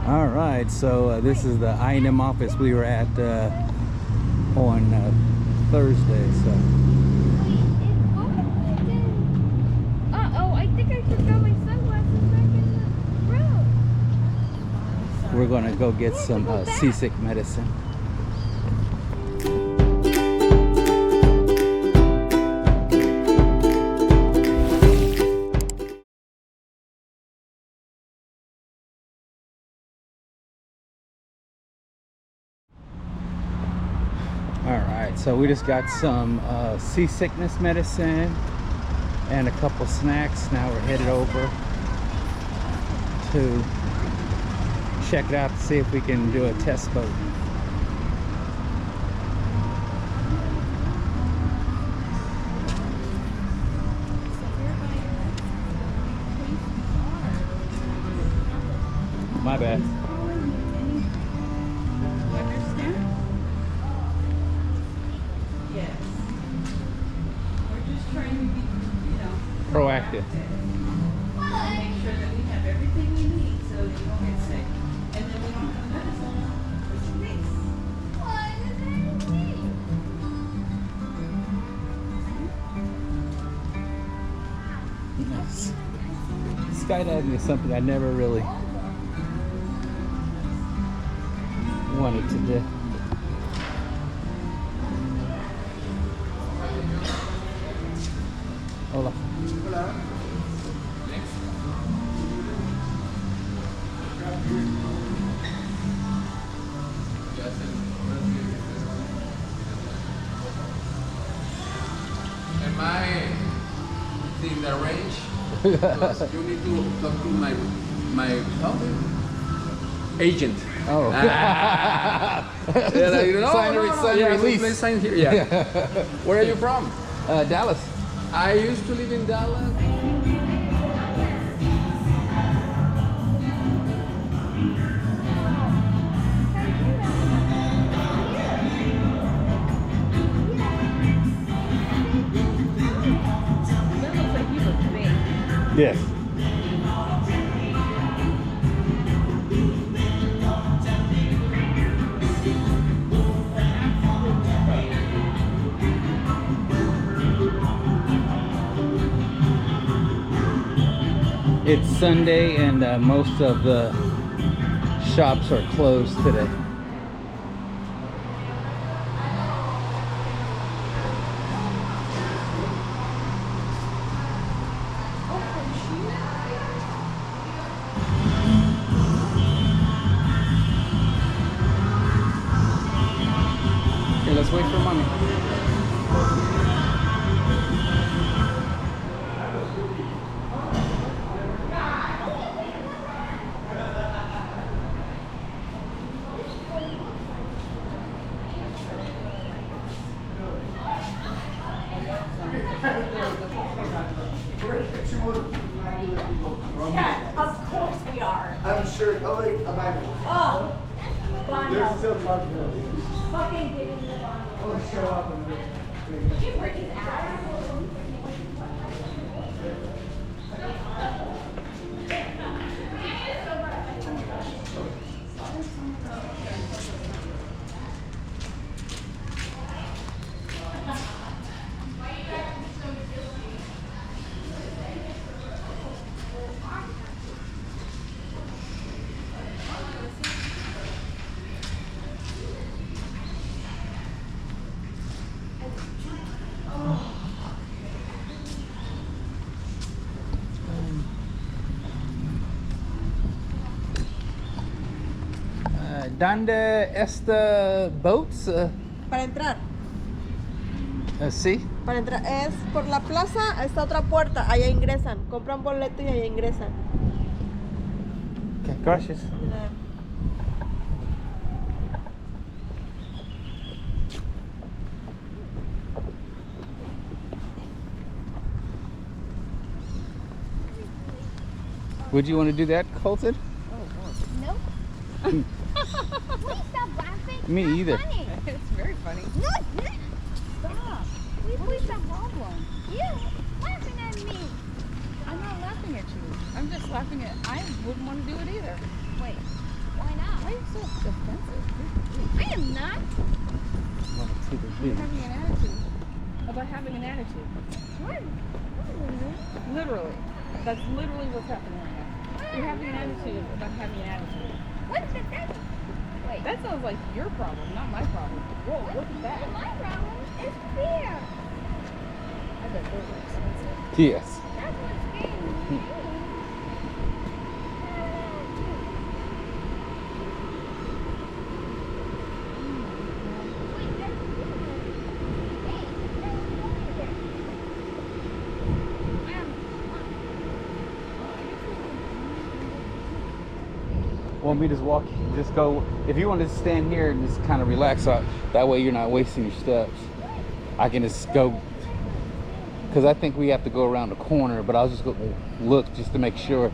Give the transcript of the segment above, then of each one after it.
All right, so this is the INM office we were at on Thursday. So. Uh-oh, I think I forgot my sunglasses back in the room. We're gonna go get some seasick medicine. Alright, so we just got some seasickness medicine and a couple snacks. Now we're headed over to check it out to see if we can do a test boat. My bad. Proactive. Make sure that we have everything we need so that you don't get sick. And then we don't have medicine. Which Nice. Skydiving is something I never really wanted to do. Hola. Am I in the range? Because you need to talk to my agent. Oh. Yeah, you know, Sign a release. Let's sign here. Yeah. Where are you from? Dallas. I used to live in Dallas. That looks like you look big. Yes. It's Sunday and most of the shops are closed today. Here, let's wait for mommy. Yeah, of course we are. I'm sure. Oh, wait, I'm back. Oh, There's Bondo. still possibility. Fucking get in the Bondo. I'll show up and You break his ass. ¿Dónde está boats? Para entrar, Sí. para entrar, es por la plaza, está otra puerta, allá ingresan, compran boleto y allá ingresan. Okay, gracias. Would you want to do that, Colton? Nope. Please stop laughing. Me It's either. Funny. It's very funny. No, it's not. Stop. having it. I wouldn't want to do it either. Wait, why not? Why are you so defensive? I am not. Want to see the You're beach. having an attitude. About having an attitude. What? Literally. That's literally what's happening right now. You're having an attitude about having an attitude. What's the that? Wait. That sounds like your problem, not my problem. Whoa, look at that. My problem is fear. I bet those are expensive. Yes. That's what's getting me. Wait, there's Want me to just walk, just go, if you want to stand here and just kind of relax out, that way you're not wasting your steps. I can just go, because I think we have to go around the corner, but I'll just go look just to make sure.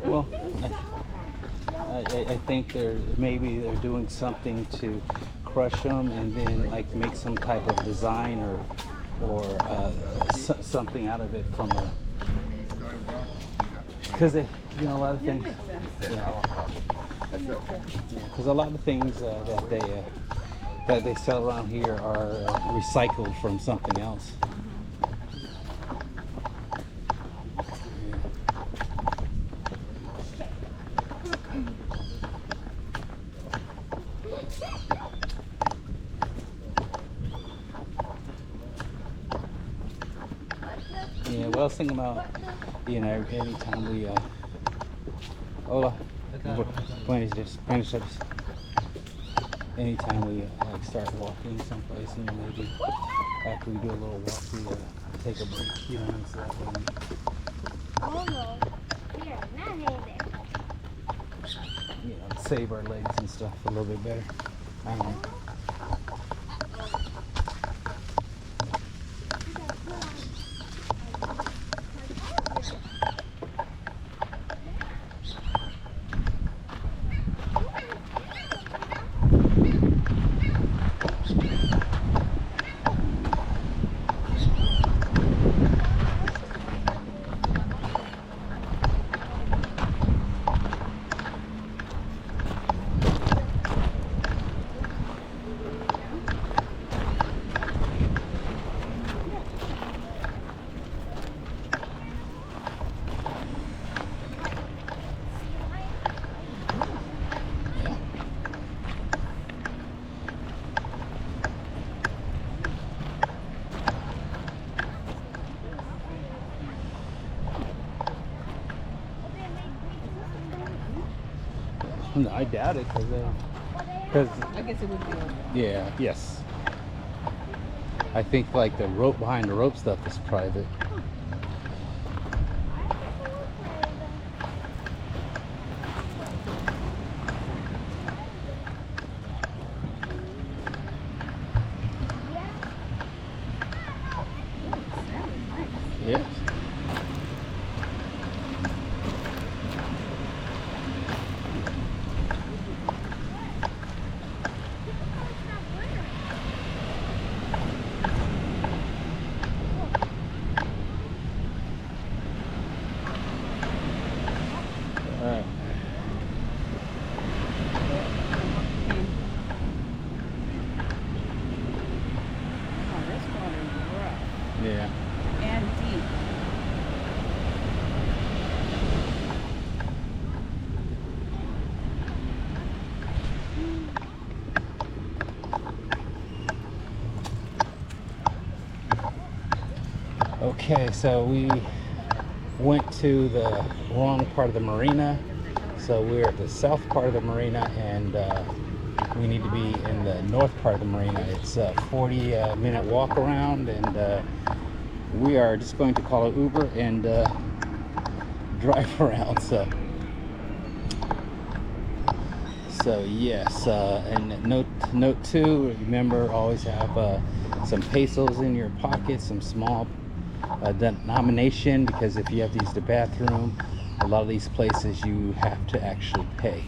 Well, I think maybe they're doing something to crush them and then like make some type of design or something out of it from a, because a lot of things, because a lot of things that they sell around here are recycled from something else. Yeah, well, I was thinking about, anytime we, hola, buenos días. Anytime we like start walking someplace, maybe after we do a little walk, we take a break, and so that way we, save our legs and stuff a little bit better. I don't know. No, I doubt it, because I guess it would be over. yeah, yes. I think like the rope behind the rope stuff is private. Yes. Okay, so we went to the wrong part of the marina. So we're at the south part of the marina, and we need to be in the north part of the marina. It's a 40-minute walk around, and we are just going to call an Uber and drive around. So yes, and note two, remember, always have some pesos in your pocket, some small denomination, because if you have to use the bathroom, a lot of these places you have to actually pay.